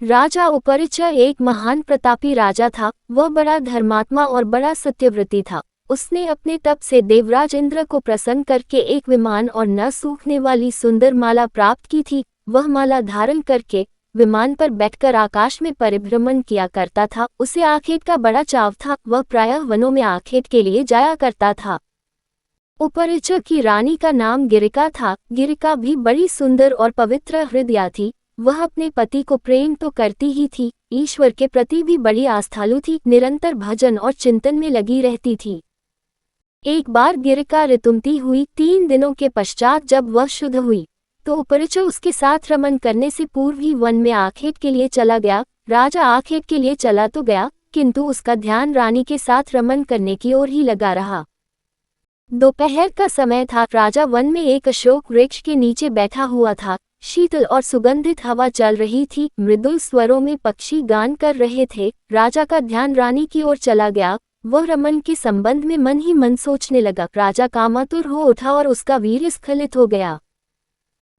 राजा उपरिचय एक महान प्रतापी राजा था। वह बड़ा धर्मात्मा और बड़ा सत्यव्रती था। उसने अपने तप से देवराज इंद्र को प्रसन्न करके एक विमान और न सूखने वाली सुंदर माला प्राप्त की थी। वह माला धारण करके विमान पर बैठकर आकाश में परिभ्रमण किया करता था। उसे आखेट का बड़ा चाव था। वह प्रायः वनों में आखेट के लिए जाया करता था। उपरिचय की रानी का नाम गिरिका था। गिरिका भी बड़ी सुंदर और पवित्र हृदया थी। वह अपने पति को प्रेम तो करती ही थी, ईश्वर के प्रति भी बड़ी आस्थालु थी। निरंतर भजन और चिंतन में लगी रहती थी। एक बार गिरिका ऋतुमती हुई। 3 दिनों के पश्चात जब वह शुद्ध हुई तो उपरिचय उसके साथ रमन करने से पूर्व ही वन में आखेट के लिए चला गया। राजा आखेट के लिए चला तो गया, किंतु उसका ध्यान रानी के साथ रमन करने की ओर ही लगा रहा। दोपहर का समय था। राजा वन में एक अशोक वृक्ष के नीचे बैठा हुआ था। शीतल और सुगंधित हवा चल रही थी। मृदुल स्वरों में पक्षी गान कर रहे थे। राजा का ध्यान रानी की ओर चला गया। वह रमन के संबंध में मन ही मन सोचने लगा। राजा कामातुर हो उठा और उसका वीर्य स्खलित हो गया।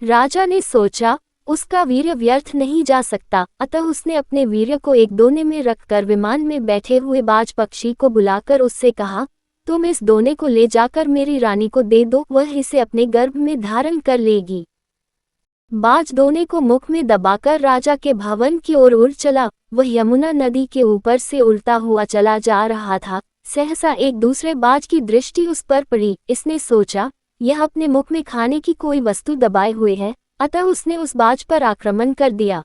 राजा ने सोचा, उसका वीर्य व्यर्थ नहीं जा सकता, अतः उसने अपने वीर्य को एक दोने में रखकर विमान में बैठे हुए बाज पक्षी को बुलाकर उससे कहा, तुम इस दोने को ले जाकर मेरी रानी को दे दो, वह इसे अपने गर्भ में धारण कर लेगी। बाज दोने को मुख में दबाकर राजा के भवन की ओर उड़ चला। वह यमुना नदी के ऊपर से उड़ता हुआ चला जा रहा था। सहसा एक दूसरे बाज की दृष्टि उस पर पड़ी। इसने सोचा, यह अपने मुख में खाने की कोई वस्तु दबाए हुए है, अतः उसने उस बाज पर आक्रमण कर दिया।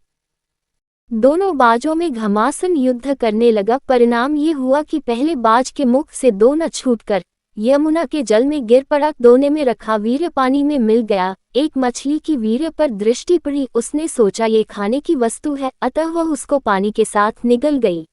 दोनों बाजों में घमासान युद्ध करने लगा। परिणाम ये हुआ कि पहले बाज के मुख से दोना छूटकर यमुना के जल में गिर पड़ा। दोने में रखा वीर्य पानी में मिल गया। एक मछली की वीर्य पर दृष्टि पड़ी। उसने सोचा ये खाने की वस्तु है, अतः वह उसको पानी के साथ निगल गई।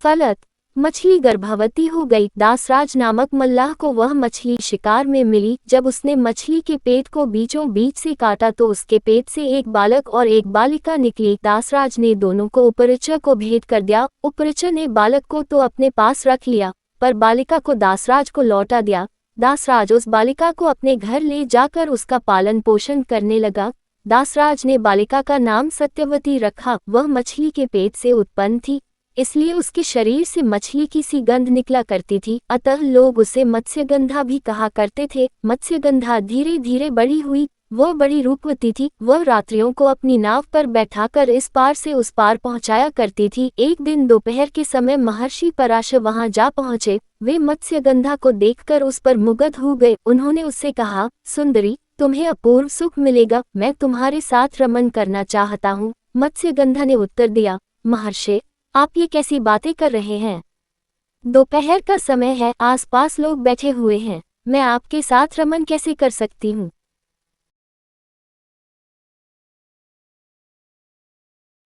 फलत मछली गर्भवती हो गई। दासराज नामक मल्लाह को वह मछली शिकार में मिली। जब उसने मछली के पेट को बीचों बीच से काटा तो उसके पेट से एक बालक और एक बालिका निकली। दासराज ने दोनों को उपरिचय को भेंट कर दिया। उपरिचय ने बालक को तो अपने पास रख लिया, पर बालिका को दासराज को लौटा दिया। दासराज उस बालिका को अपने घर ले जाकर उसका पालन पोषण करने लगा। दासराज ने बालिका का नाम सत्यवती रखा। वह मछली के पेट से उत्पन्न थी, इसलिए उसके शरीर से मछली की सी गंध निकला करती थी, अतः लोग उसे मत्स्यगंधा भी कहा करते थे। मत्स्यगंधा धीरे धीरे बड़ी हुई। वह बड़ी रूपवती थी। वह रात्रियों को अपनी नाव पर बैठाकर इस पार से उस पार पहुंचाया करती थी। एक दिन दोपहर के समय महर्षि पराशर वहां जा पहुंचे। वे मत्स्यगंधा को देखकर उस पर मुग्ध हो गए। उन्होंने उससे कहा, सुंदरी, तुम्हें अपूर्व सुख मिलेगा, मैं तुम्हारे साथ रमन करना चाहता हूँ। मत्स्यगंधा ने उत्तर दिया, महर्षि, आप ये कैसी बातें कर रहे हैं? दोपहर का समय है, आसपास लोग बैठे हुए हैं, मैं आपके साथ रमन कैसे कर सकती हूँ?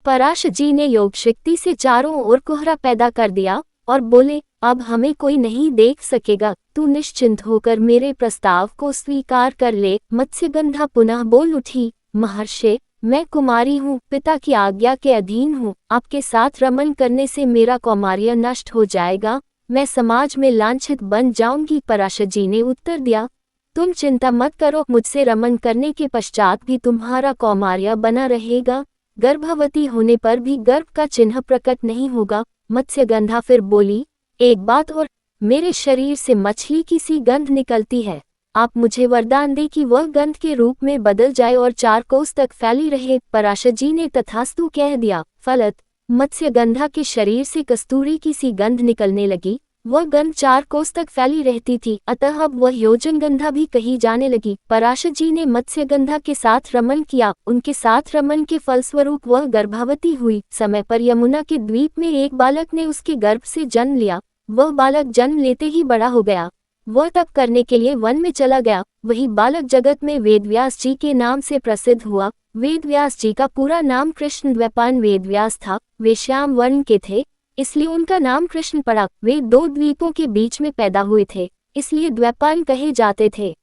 पराशर जी ने योग शक्ति से चारों ओर कोहरा पैदा कर दिया और बोले, अब हमें कोई नहीं देख सकेगा, तू निश्चिंत होकर मेरे प्रस्ताव को स्वीकार कर ले। मत्स्यगंधा पुनः बोल उठी, महर्षि, मैं कुमारी हूँ, पिता की आज्ञा के अधीन हूँ, आपके साथ रमन करने से मेरा कौमार्य नष्ट हो जाएगा, मैं समाज में लांछित बन जाऊंगी। पराशर जी ने उत्तर दिया, तुम चिंता मत करो, मुझसे रमन करने के पश्चात भी तुम्हारा कौमार्य बना रहेगा। गर्भवती होने पर भी गर्भ का चिन्ह प्रकट नहीं होगा। मत्स्यगंधा फिर बोली, एक बात और, मेरे शरीर से मछली की सी गंध निकलती है, आप मुझे वरदान दे कि वह गंध के रूप में बदल जाए और 4 कोस तक फैली रहे। पराशर जी ने तथास्तु कह दिया। फलत मत्स्यगंधा के शरीर से कस्तूरी की सी गंध निकलने लगी। वह गंध 4 कोस तक फैली रहती थी, अतः अब वह योजनगंधा भी कही जाने लगी। पराशर जी ने मत्स्यगंधा के साथ रमन किया। उनके साथ रमन के फलस्वरूप वह गर्भवती हुई। समय पर यमुना के द्वीप में एक बालक ने उसके गर्भ से जन्म लिया। वह बालक जन्म लेते ही बड़ा हो गया। वह तप करने के लिए वन में चला गया। वही बालक जगत में वेदव्यास जी के नाम से प्रसिद्ध हुआ। वेदव्यास जी का पूरा नाम कृष्ण द्वैपायन वेदव्यास था। वे श्याम वर्ण के थे, इसलिए उनका नाम कृष्ण पड़ा। वे 2 द्वीपों के बीच में पैदा हुए थे, इसलिए द्वैपायन कहे जाते थे।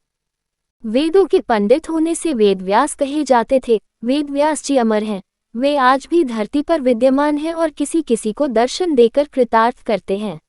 वेदों के पंडित होने से वेदव्यास कहे जाते थे। वेदव्यास जी अमर हैं, वे आज भी धरती पर विद्यमान हैं और किसी किसी को दर्शन देकर कृतार्थ करते हैं।